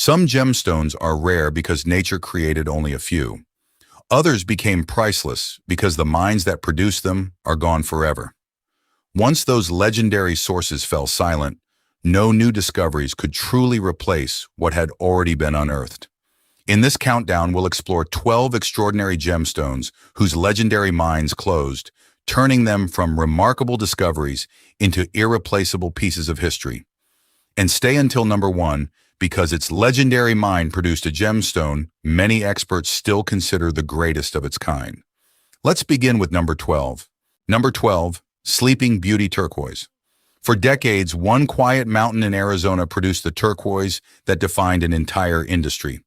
Some gemstones are rare because nature created only a few. Others became priceless because the mines that produced them are gone forever. Once those legendary sources fell silent, no new discoveries could truly replace what had already been unearthed. In this countdown, we'll explore 12 extraordinary gemstones whose legendary mines closed, turning them from remarkable discoveries into irreplaceable pieces of history. And stay until number 1, because its legendary mine produced a gemstone many experts still consider the greatest of its kind. Let's begin with number 12. Number 12, Sleeping Beauty Turquoise. For decades, one quiet mountain in Arizona produced the turquoise that defined an entire industry.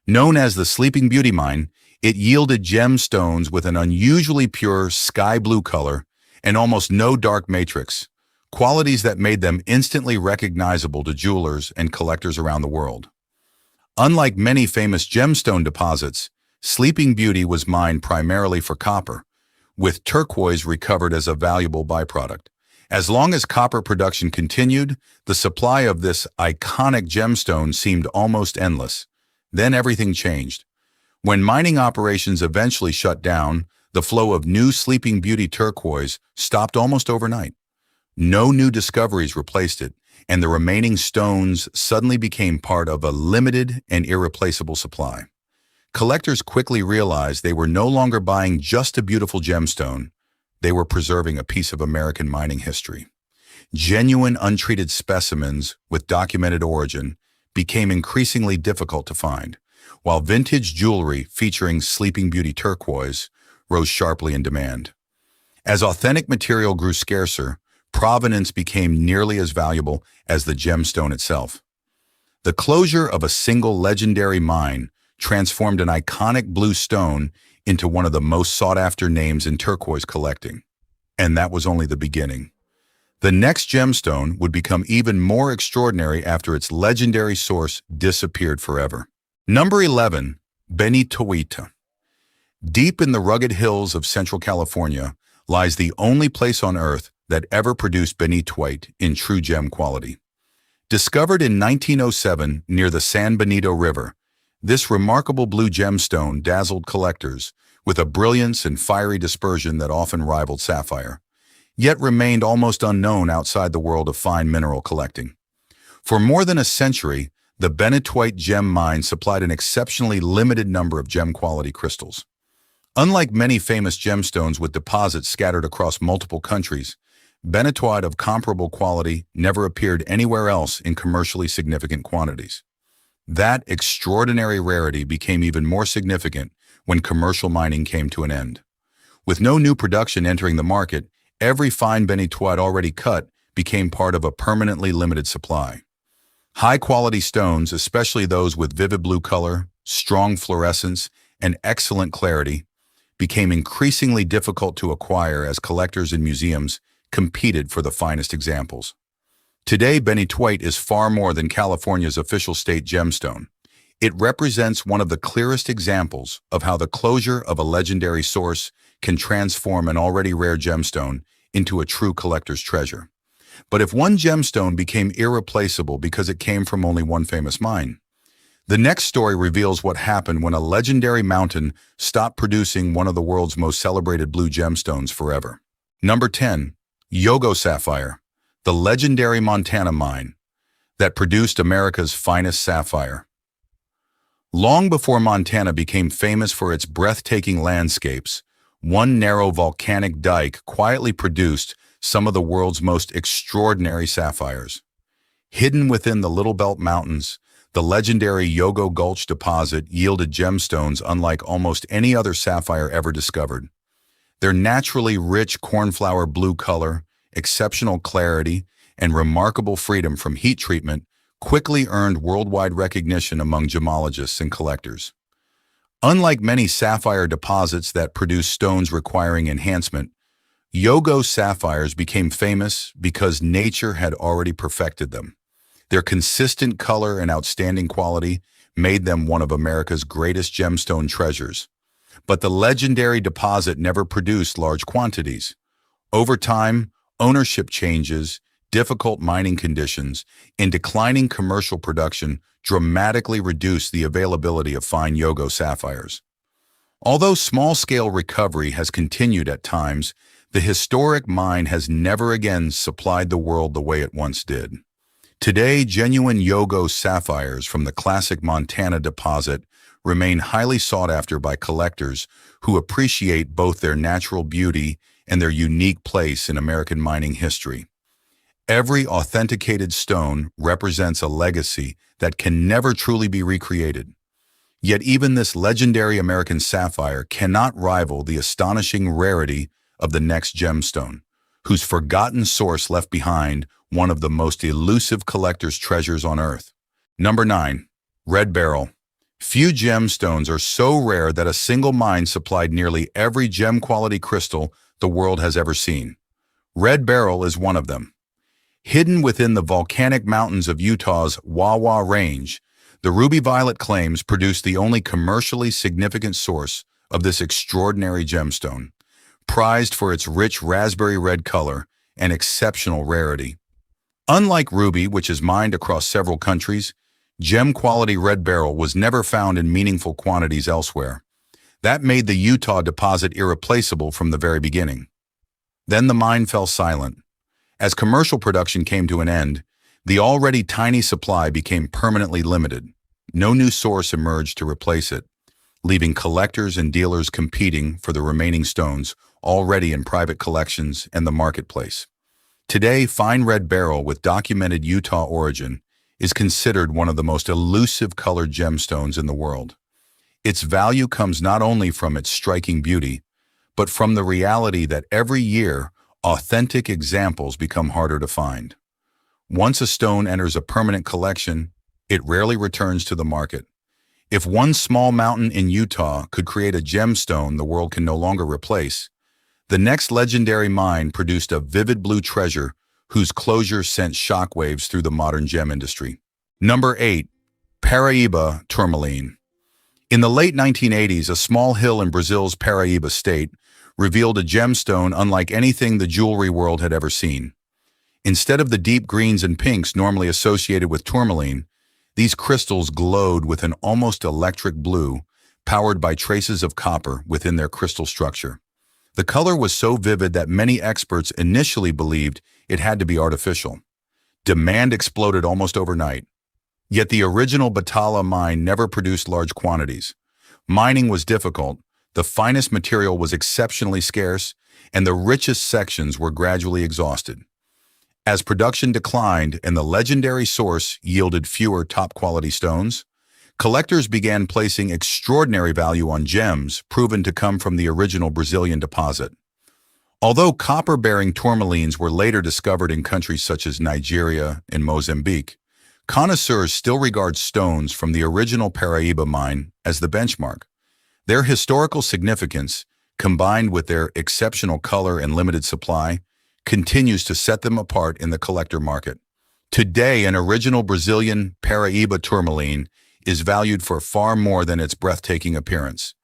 Known as the Sleeping Beauty Mine, it yielded gemstones with an unusually pure sky blue color and almost no dark matrix, qualities that made them instantly recognizable to jewelers and collectors around the world. Unlike many famous gemstone deposits, Sleeping Beauty was mined primarily for copper, with turquoise recovered as a valuable byproduct. As long as copper production continued, the supply of this iconic gemstone seemed almost endless. Then everything changed. When mining operations eventually shut down, the flow of new Sleeping Beauty turquoise stopped almost overnight. No new discoveries replaced it, and the remaining stones suddenly became part of a limited and irreplaceable supply. Collectors quickly realized they were no longer buying just a beautiful gemstone. They were preserving a piece of American mining history. Genuine untreated specimens with documented origin became increasingly difficult to find, while vintage jewelry featuring Sleeping Beauty turquoise rose sharply in demand. As authentic material grew scarcer, provenance became nearly as valuable as the gemstone itself. The closure of a single legendary mine transformed an iconic blue stone into one of the most sought-after names in turquoise collecting. And that was only the beginning. The next gemstone would become even more extraordinary after its legendary source disappeared forever. Number 11, Benitoite. Deep in the rugged hills of Central California lies the only place on Earth that ever produced Benitoite in true gem quality. Discovered in 1907 near the San Benito River, this remarkable blue gemstone dazzled collectors with a brilliance and fiery dispersion that often rivaled sapphire, yet remained almost unknown outside the world of fine mineral collecting. For more than a century, the Benitoite gem mine supplied an exceptionally limited number of gem-quality crystals. Unlike many famous gemstones with deposits scattered across multiple countries, Benitoite of comparable quality never appeared anywhere else in commercially significant quantities. That extraordinary rarity became even more significant when commercial mining came to an end. With no new production entering the market, every fine Benitoite already cut became part of a permanently limited supply. High-quality stones, especially those with vivid blue color, strong fluorescence, and excellent clarity, became increasingly difficult to acquire as collectors and museums competed for the finest examples. Today, Benitoite is far more than California's official state gemstone. It represents one of the clearest examples of how the closure of a legendary source can transform an already rare gemstone into a true collector's treasure. But if one gemstone became irreplaceable because it came from only one famous mine, the next story reveals what happened when a legendary mountain stopped producing one of the world's most celebrated blue gemstones forever. Number 10, Yogo sapphire, the legendary Montana mine that produced America's finest sapphire. Long before Montana became famous for its breathtaking landscapes, one narrow volcanic dike quietly produced some of the world's most extraordinary sapphires. Hidden within the Little Belt Mountains, the legendary Yogo Gulch deposit yielded gemstones unlike almost any other sapphire ever discovered. Their naturally rich cornflower blue color, exceptional clarity, and remarkable freedom from heat treatment quickly earned worldwide recognition among gemologists and collectors. Unlike many sapphire deposits that produce stones requiring enhancement, Yogo sapphires became famous because nature had already perfected them. Their consistent color and outstanding quality made them one of America's greatest gemstone treasures. But the legendary deposit never produced large quantities. Over time, ownership changes, difficult mining conditions, and declining commercial production dramatically reduced the availability of fine Yogo sapphires. Although small-scale recovery has continued at times, the historic mine has never again supplied the world the way it once did. Today, genuine Yogo sapphires from the classic Montana deposit remain highly sought after by collectors who appreciate both their natural beauty and their unique place in American mining history. Every authenticated stone represents a legacy that can never truly be recreated. Yet even this legendary American sapphire cannot rival the astonishing rarity of the next gemstone, whose forgotten source left behind one of the most elusive collector's treasures on Earth. Number 9. Red beryl. Few gemstones are so rare that a single mine supplied nearly every gem-quality crystal the world has ever seen. Red beryl is one of them. Hidden within the volcanic mountains of Utah's Wawa Range, the ruby-violet claims produce the only commercially significant source of this extraordinary gemstone, prized for its rich raspberry red color and exceptional rarity. Unlike ruby, which is mined across several countries, gem-quality red beryl was never found in meaningful quantities elsewhere. That made the Utah deposit irreplaceable from the very beginning. Then the mine fell silent. As commercial production came to an end, the already tiny supply became permanently limited. No new source emerged to replace it, leaving collectors and dealers competing for the remaining stones already in private collections and the marketplace. Today, fine red beryl with documented Utah origin is considered one of the most elusive colored gemstones in the world. Its value comes not only from its striking beauty, but from the reality that every year, authentic examples become harder to find. Once a stone enters a permanent collection, it rarely returns to the market. If one small mountain in Utah could create a gemstone the world can no longer replace, the next legendary mine produced a vivid blue treasure whose closure sent shockwaves through the modern gem industry. Number 8. Paraiba tourmaline. In the late 1980s, a small hill in Brazil's Paraiba state revealed a gemstone unlike anything the jewelry world had ever seen. Instead of the deep greens and pinks normally associated with tourmaline, these crystals glowed with an almost electric blue, powered by traces of copper within their crystal structure. The color was so vivid that many experts initially believed it had to be artificial. Demand exploded almost overnight. Yet the original Batala mine never produced large quantities. Mining was difficult, the finest material was exceptionally scarce, and the richest sections were gradually exhausted. As production declined and the legendary source yielded fewer top-quality stones, collectors began placing extraordinary value on gems proven to come from the original Brazilian deposit. Although copper-bearing tourmalines were later discovered in countries such as Nigeria and Mozambique, connoisseurs still regard stones from the original Paraiba mine as the benchmark. Their historical significance, combined with their exceptional color and limited supply, continues to set them apart in the collector market. Today, an original Brazilian Paraiba tourmaline is valued for far more than its breathtaking appearance.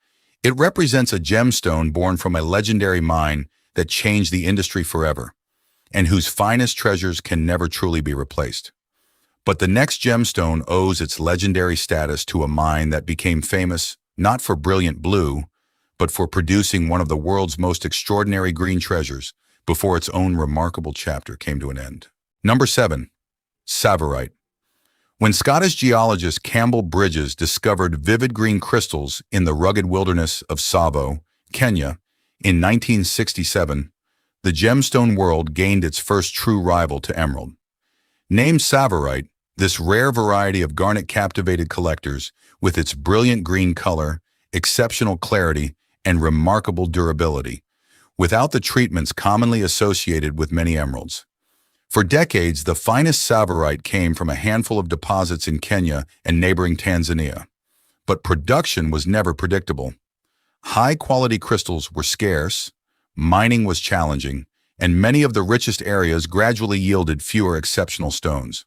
It represents a gemstone born from a legendary mine that changed the industry forever, and whose finest treasures can never truly be replaced. But the next gemstone owes its legendary status to a mine that became famous not for brilliant blue, but for producing one of the world's most extraordinary green treasures before its own remarkable chapter came to an end. Number 7. Tsavorite. When Scottish geologist Campbell Bridges discovered vivid green crystals in the rugged wilderness of Tsavo, Kenya, in 1967, the gemstone world gained its first true rival to emerald. Named Tsavorite, this rare variety of garnet captivated collectors with its brilliant green color, exceptional clarity, and remarkable durability, without the treatments commonly associated with many emeralds. For decades, the finest Tsavorite came from a handful of deposits in Kenya and neighboring Tanzania. But production was never predictable. High-quality crystals were scarce, mining was challenging, and many of the richest areas gradually yielded fewer exceptional stones.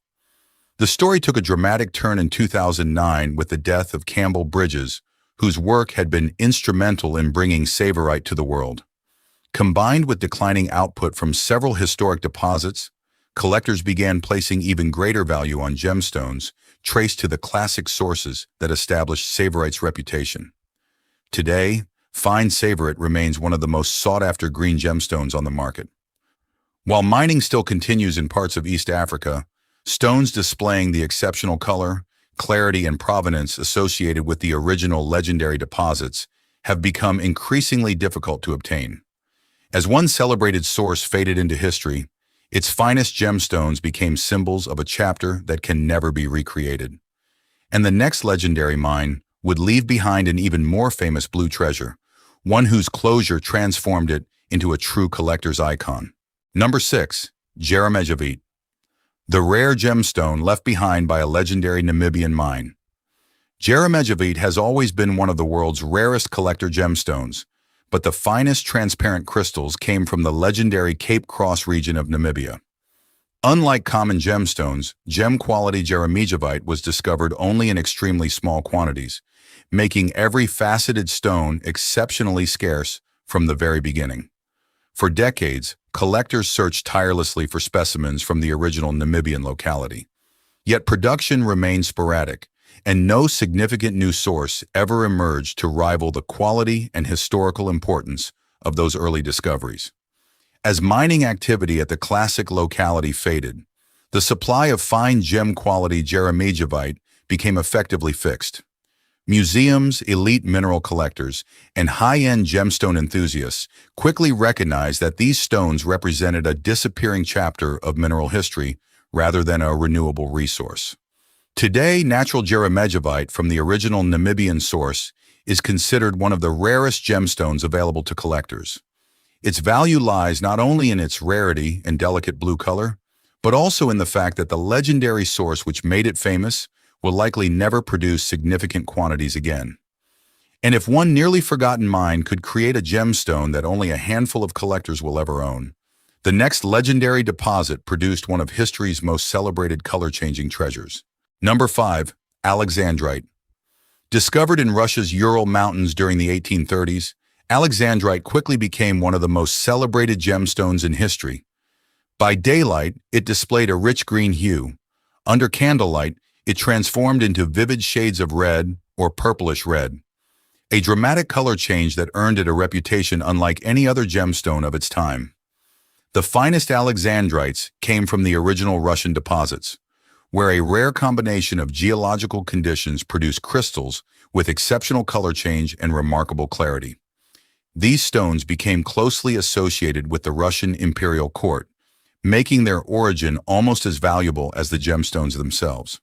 The story took a dramatic turn in 2009 with the death of Campbell Bridges, whose work had been instrumental in bringing Tsavorite to the world. Combined with declining output from several historic deposits, collectors began placing even greater value on gemstones traced to the classic sources that established Tsavorite's reputation. Today, fine Tsavorite remains one of the most sought-after green gemstones on the market. While mining still continues in parts of East Africa, stones displaying the exceptional color, clarity, and provenance associated with the original legendary deposits have become increasingly difficult to obtain. As one celebrated source faded into history, its finest gemstones became symbols of a chapter that can never be recreated. And the next legendary mine would leave behind an even more famous blue treasure, one whose closure transformed it into a true collector's icon. Number 6. Jeremejevite, the rare gemstone left behind by a legendary Namibian mine. Jeremejevite has always been one of the world's rarest collector gemstones, but the finest transparent crystals came from the legendary Cape Cross region of Namibia. Unlike common gemstones, gem-quality Jeremejevite was discovered only in extremely small quantities, making every faceted stone exceptionally scarce from the very beginning. For decades, collectors searched tirelessly for specimens from the original Namibian locality. Yet production remained sporadic, and no significant new source ever emerged to rival the quality and historical importance of those early discoveries. As mining activity at the classic locality faded, the supply of fine gem-quality Jeremejevite became effectively fixed. Museums, elite mineral collectors, and high-end gemstone enthusiasts quickly recognized that these stones represented a disappearing chapter of mineral history rather than a renewable resource. Today, natural Jeremejevite from the original Namibian source is considered one of the rarest gemstones available to collectors. Its value lies not only in its rarity and delicate blue color, but also in the fact that the legendary source which made it famous will likely never produce significant quantities again. And if one nearly forgotten mine could create a gemstone that only a handful of collectors will ever own, the next legendary deposit produced one of history's most celebrated color-changing treasures. Number 5. Alexandrite. Discovered in Russia's Ural Mountains during the 1830s, Alexandrite quickly became one of the most celebrated gemstones in history. By daylight, it displayed a rich green hue. Under candlelight, it transformed into vivid shades of red or purplish red, a dramatic color change that earned it a reputation unlike any other gemstone of its time. The finest Alexandrites came from the original Russian deposits, where a rare combination of geological conditions produced crystals with exceptional color change and remarkable clarity. These stones became closely associated with the Russian imperial court, making their origin almost as valuable as the gemstones themselves.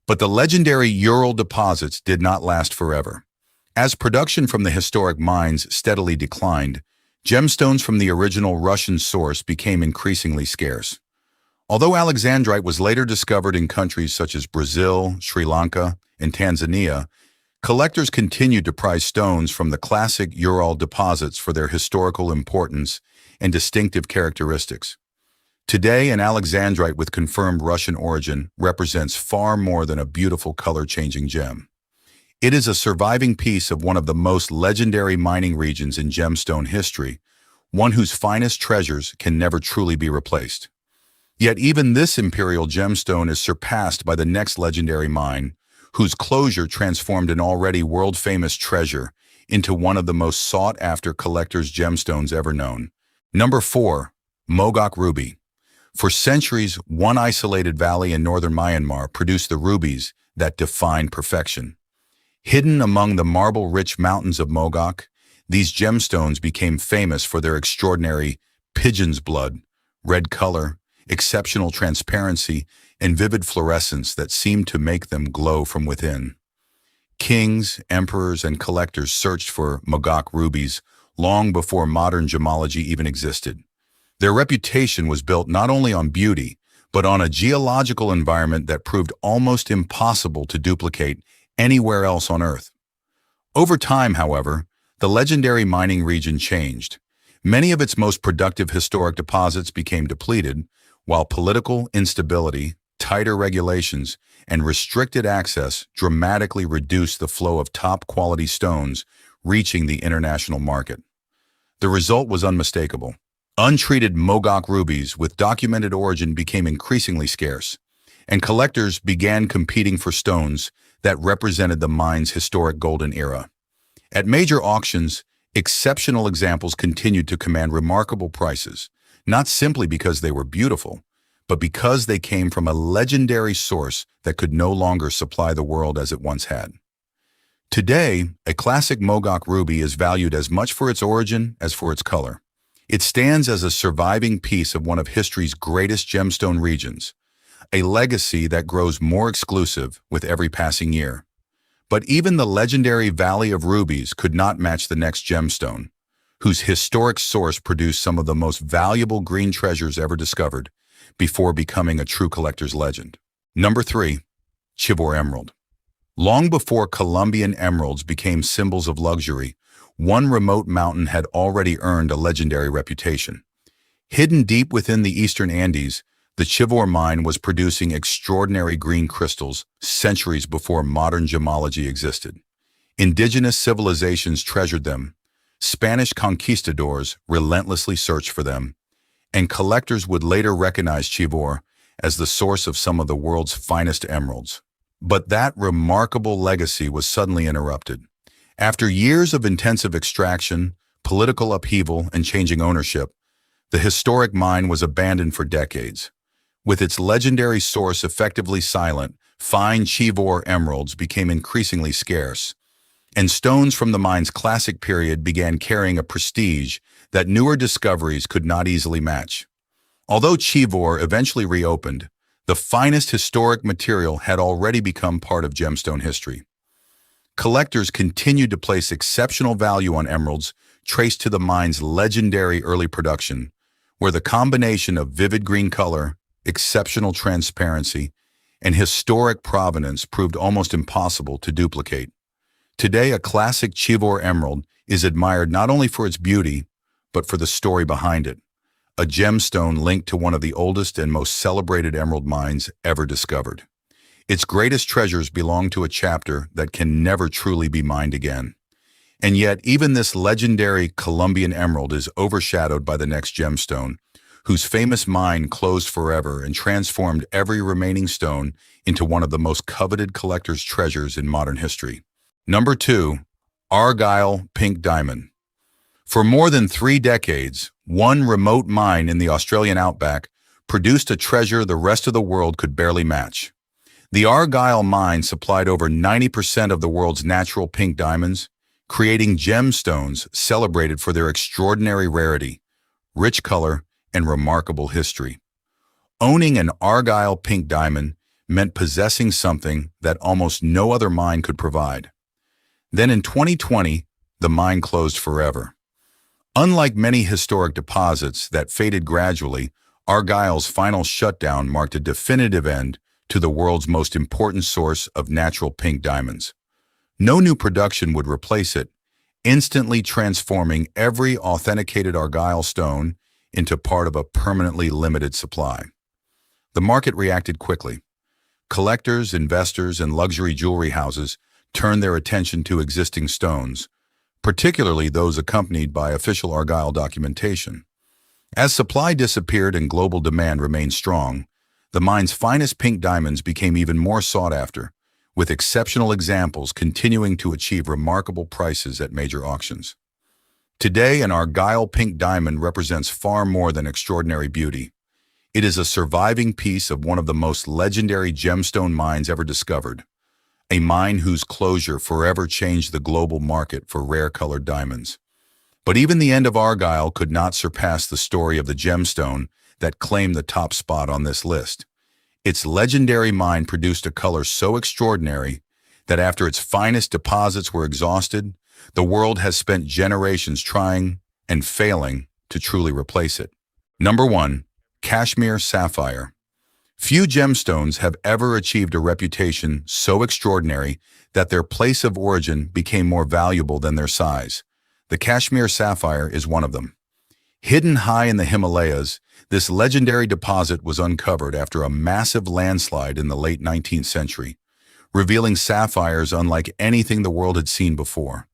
But the legendary Ural deposits did not last forever. As production from the historic mines steadily declined, gemstones from the original Russian source became increasingly scarce. Although Alexandrite was later discovered in countries such as Brazil, Sri Lanka, and Tanzania, collectors continued to prize stones from the classic Ural deposits for their historical importance and distinctive characteristics. Today, an Alexandrite with confirmed Russian origin represents far more than a beautiful color-changing gem. It is a surviving piece of one of the most legendary mining regions in gemstone history, one whose finest treasures can never truly be replaced. Yet even this imperial gemstone is surpassed by the next legendary mine, whose closure transformed an already world-famous treasure into one of the most sought-after collector's gemstones ever known. Number 4. Mogok Ruby. For centuries, one isolated valley in northern Myanmar produced the rubies that define perfection. Hidden among the marble-rich mountains of Mogok, these gemstones became famous for their extraordinary pigeon's blood, red color, exceptional transparency, and vivid fluorescence that seemed to make them glow from within. Kings, emperors, and collectors searched for Mogok rubies long before modern gemology even existed. Their reputation was built not only on beauty, but on a geological environment that proved almost impossible to duplicate anywhere else on Earth. Over time, however, the legendary mining region changed. Many of its most productive historic deposits became depleted, while political instability, tighter regulations, and restricted access dramatically reduced the flow of top-quality stones reaching the international market. The result was unmistakable: Untreated Mogok rubies with documented origin became increasingly scarce, and collectors began competing for stones that represented the mine's historic golden era. At major auctions, exceptional examples continued to command remarkable prices, not simply because they were beautiful, but because they came from a legendary source that could no longer supply the world as it once had. Today, a classic Mogok ruby is valued as much for its origin as for its color. It stands as a surviving piece of one of history's greatest gemstone regions, a legacy that grows more exclusive with every passing year. But even the legendary Valley of Rubies could not match the next gemstone, whose historic source produced some of the most valuable green treasures ever discovered before becoming a true collector's legend. Number 3. Chivor Emerald. Long before Colombian emeralds became symbols of luxury, one remote mountain had already earned a legendary reputation. Hidden deep within the eastern Andes, the Chivor mine was producing extraordinary green crystals centuries before modern gemology existed. Indigenous civilizations treasured them, Spanish conquistadors relentlessly searched for them, and collectors would later recognize Chivor as the source of some of the world's finest emeralds. But that remarkable legacy was suddenly interrupted. After years of intensive extraction, political upheaval, and changing ownership, the historic mine was abandoned for decades. With its legendary source effectively silent, fine Chivor emeralds became increasingly scarce, and stones from the mine's classic period began carrying a prestige that newer discoveries could not easily match. Although Chivor eventually reopened, the finest historic material had already become part of gemstone history. Collectors continued to place exceptional value on emeralds traced to the mine's legendary early production, where the combination of vivid green color, exceptional transparency, and historic provenance proved almost impossible to duplicate. Today, a classic Chivor emerald is admired not only for its beauty, but for the story behind it, a gemstone linked to one of the oldest and most celebrated emerald mines ever discovered. Its greatest treasures belong to a chapter that can never truly be mined again. And yet, even this legendary Colombian emerald is overshadowed by the next gemstone, whose famous mine closed forever and transformed every remaining stone into one of the most coveted collector's treasures in modern history. Number 2. Argyle Pink Diamond. For more than 3 decades, one remote mine in the Australian outback produced a treasure the rest of the world could barely match. The Argyle mine supplied over 90% of the world's natural pink diamonds, creating gemstones celebrated for their extraordinary rarity, rich color, and remarkable history. Owning an Argyle pink diamond meant possessing something that almost no other mine could provide. Then in 2020, the mine closed forever. Unlike many historic deposits that faded gradually, Argyle's final shutdown marked a definitive end to the world's most important source of natural pink diamonds. No new production would replace it, instantly transforming every authenticated Argyle stone into part of a permanently limited supply. The market reacted quickly. Collectors, investors, and luxury jewelry houses turned their attention to existing stones, particularly those accompanied by official Argyle documentation. As supply disappeared and global demand remained strong, the mine's finest pink diamonds became even more sought after, with exceptional examples continuing to achieve remarkable prices at major auctions. Today, an Argyle pink diamond represents far more than extraordinary beauty. It is a surviving piece of one of the most legendary gemstone mines ever discovered, a mine whose closure forever changed the global market for rare-colored diamonds. But even the end of Argyle could not surpass the story of the gemstone that claimed the top spot on this list. Its legendary mine produced a color so extraordinary that after its finest deposits were exhausted, the world has spent generations trying and failing to truly replace it. Number 1. Kashmir Sapphire. Few gemstones have ever achieved a reputation so extraordinary that their place of origin became more valuable than their size. The Kashmir sapphire is one of them. Hidden high in the Himalayas, this legendary deposit was uncovered after a massive landslide in the late 19th century, revealing sapphires unlike anything the world had seen before.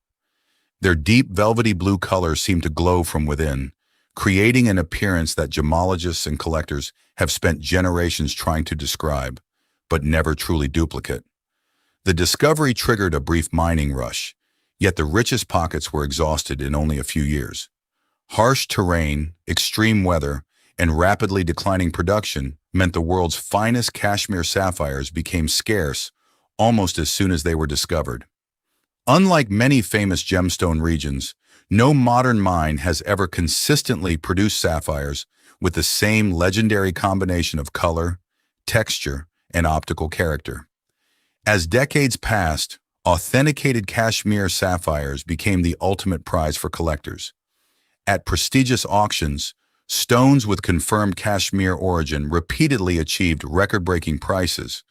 Their deep velvety blue color seemed to glow from within, creating an appearance that gemologists and collectors have spent generations trying to describe, but never truly duplicate. The discovery triggered a brief mining rush, yet the richest pockets were exhausted in only a few years. Harsh terrain, extreme weather, and rapidly declining production meant the world's finest Kashmir sapphires became scarce almost as soon as they were discovered. Unlike many famous gemstone regions, no modern mine has ever consistently produced sapphires with the same legendary combination of color, texture, and optical character. As decades passed, authenticated Kashmir sapphires became the ultimate prize for collectors. At prestigious auctions, stones with confirmed Kashmir origin repeatedly achieved record-breaking prices,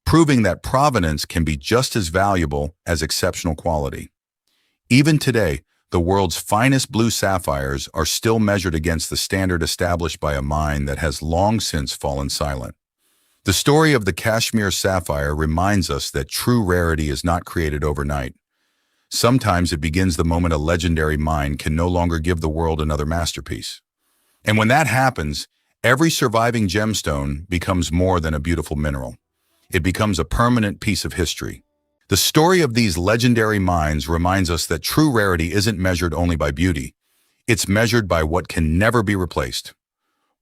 proving that provenance can be just as valuable as exceptional quality. Even today, the world's finest blue sapphires are still measured against the standard established by a mine that has long since fallen silent. The story of the Kashmir sapphire reminds us that true rarity is not created overnight. Sometimes it begins the moment a legendary mine can no longer give the world another masterpiece. And when that happens, every surviving gemstone becomes more than a beautiful mineral. It becomes a permanent piece of history. The story of these legendary mines reminds us that true rarity isn't measured only by beauty. It's measured by what can never be replaced.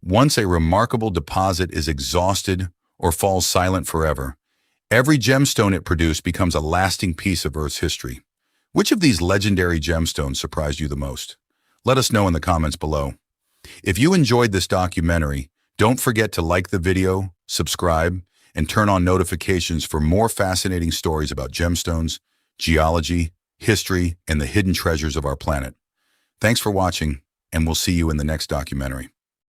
Once a remarkable deposit is exhausted or falls silent forever, every gemstone it produced becomes a lasting piece of Earth's history. Which of these legendary gemstones surprised you the most? Let us know in the comments below. If you enjoyed this documentary, don't forget to like the video, subscribe, and turn on notifications for more fascinating stories about gemstones, geology, history, and the hidden treasures of our planet. Thanks for watching, and we'll see you in the next documentary.